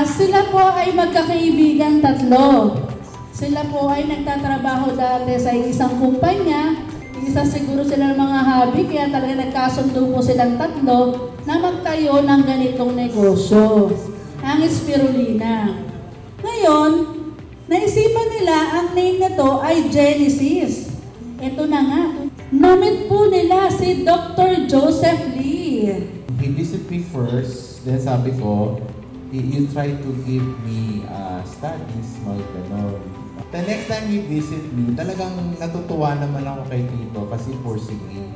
Sila po ay magkakaibigan tatlo. Sila po ay nagtatrabaho dati sa isang kumpanya. Isa siguro sila ng mga hobby, kaya talaga nagkasundo po silang tatlo na magtayo ng ganitong negosyo, ang Spirulina. Ngayon, naisipan nila ang name na to ay Genesis. Ito na nga. Namit po nila si Dr. Joseph Lee. He visited me first, then sabi ko, you try to give me studies, mga ganon. The next time he visit me, talagang natutuwa naman ako kay Tito kasi forsinging.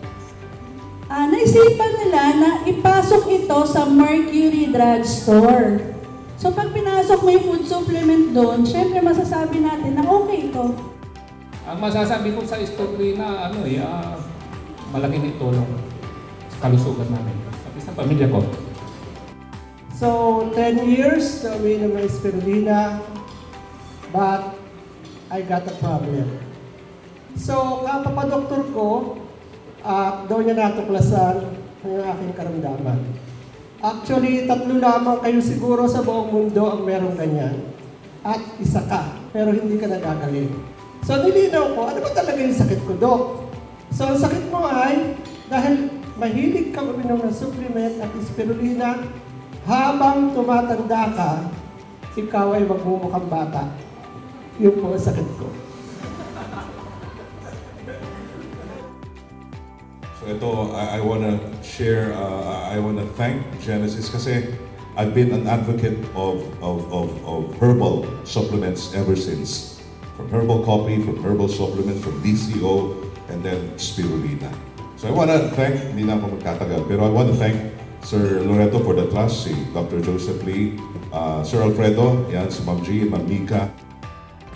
Naisipan nila na ipasok ito sa Mercury Drugstore. So pag pinasok mo yung food supplement doon, syempre masasabi natin na okay ito. Ang masasabi ko sa Spirulina, malaking itulong sa kalusugan namin. Pati sa pamilya ko. So, 10 years na umiinom ng Spirulina, but I got a problem. So, kapapadoktor ko, daw niya natuklasan ang aking karamdaman. Actually, 3 lamang kayo siguro sa buong mundo ang merong ganyan. At isa ka, pero hindi ka nagagaling. So, nilinaw ko, ano ba talaga yung sakit ko, Dok? So, ang sakit mo ay, dahil mahilig kang uminom ng supplement at Spirulina, habang tumatanda ka, ikaw ay magmumukhang bata. Yun po ang sakit ko. So ito, I wanna share, I wanna thank Genesis kasi I've been an advocate of herbal supplements ever since. From herbal coffee, from herbal supplements, from DCO, and then Spirulina. So I wanna thank, hindi na ako magkatagal, pero I wanna thank Sir Loreto for the trust, si Dr. Joseph Lee, Sir Alfredo, yan, si Ma'am G, Ma'am Mika.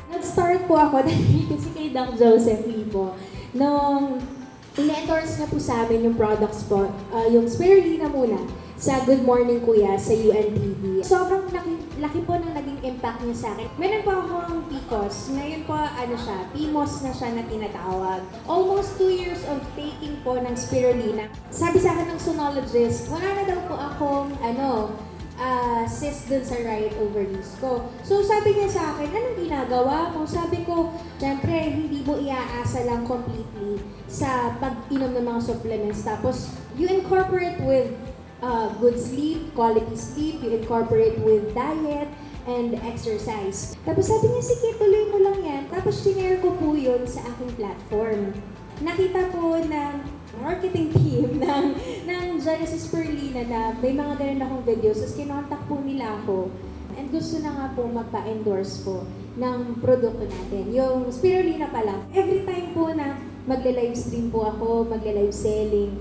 Nag-start po ako dahil kasi kay Doc Joseph Lee po. Nung ina-endorse na po sa amin yung products po, yung Spirulina muna, sa Good Morning Kuya, sa UNTV. Sobrang laki po ng naging impact niya sa akin. Meron po akong PCOS. Ngayon po, PMOS na siya na tinatawag. Almost 2 years of taking po ng Spirulina. Sabi sa akin ng sonologist, wala na daw po akong, cyst dun sa right ovaries ko. So sabi niya sa akin, anong ginagawa mo? Sabi ko, syempre, hindi mo iaasa lang completely sa pag-inom ng mga supplements. Tapos, you incorporate with good sleep, quality sleep, you incorporate with diet, and exercise. Tapos sabi niya, sige, tuloy mo lang yan. Tapos tinare ko po yun sa aking platform. Nakita po ng marketing team ng Genesis Spirulina na may mga ganun akong videos. Tapos kinontak po nila ako. And gusto na nga po magpa-endorse po ng produkto natin. Yung Spirulina pa lang. Every time po na magle-live stream po ako, magle-live selling,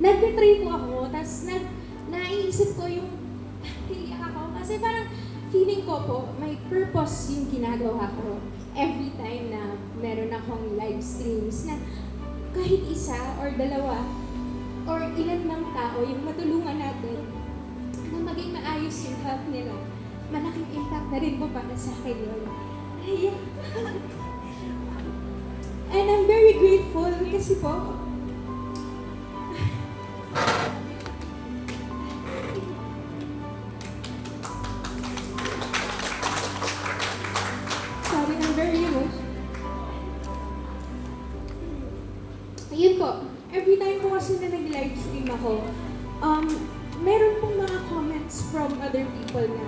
nag-try po ako. Tapos naiisip ko yung iiyak ako. Kasi parang feeling ko po, may purpose yung ginagawa ko every time na meron akong live streams na kahit isa or dalawa or ilan mang tao yung matulungan natin na maging maayos yung health nila, malaking impact na rin po para sa akin yun. And I'm very grateful kasi po, sorry, I'm very emotional. Yun po, every time po kasi na nag-live stream ako, meron pong mga comments from other people na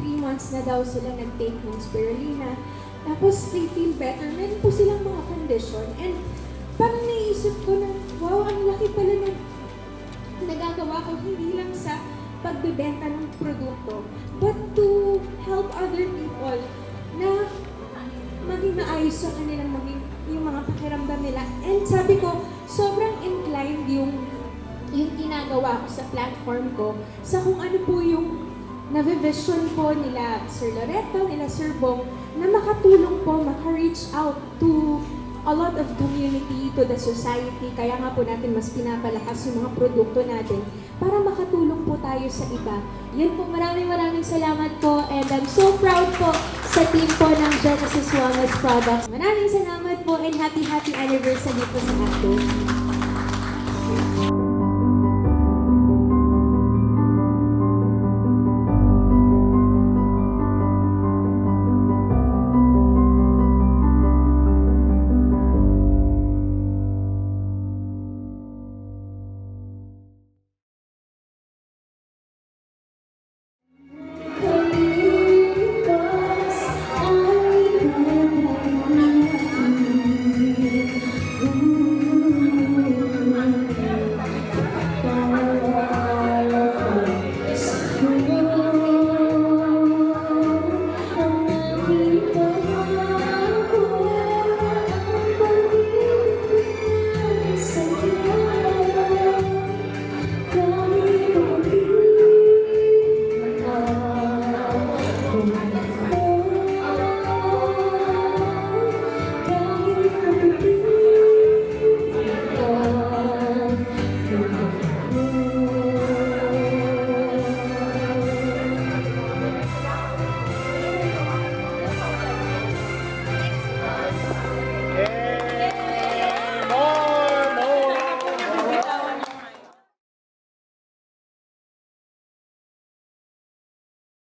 3 months na daw sila nag-take ng Spirulina, tapos they feel better. Meron po silang mga condition, and parang naisip ko na, wow, ang laki pala ng nagagawa ko, hindi lang sa pagbebenta ng produkto, but to help other people na maging maayos sa kanilang yung mga pakiramdam nila. And sabi ko, sobrang inclined yung ginagawa ko sa platform ko sa kung ano po yung navivision po nila Sir Loreto, nila Sir Bong, na makatulong po, maka-reach out to a lot of community, to the society. Kaya nga po natin mas pinapalakas yung mga produkto natin para makatulong po tayo sa iba. Yun po, maraming salamat po, and I'm so proud po sa team po ng Genesis Wellness Products. Maraming salamat po, and happy anniversary po sa atin.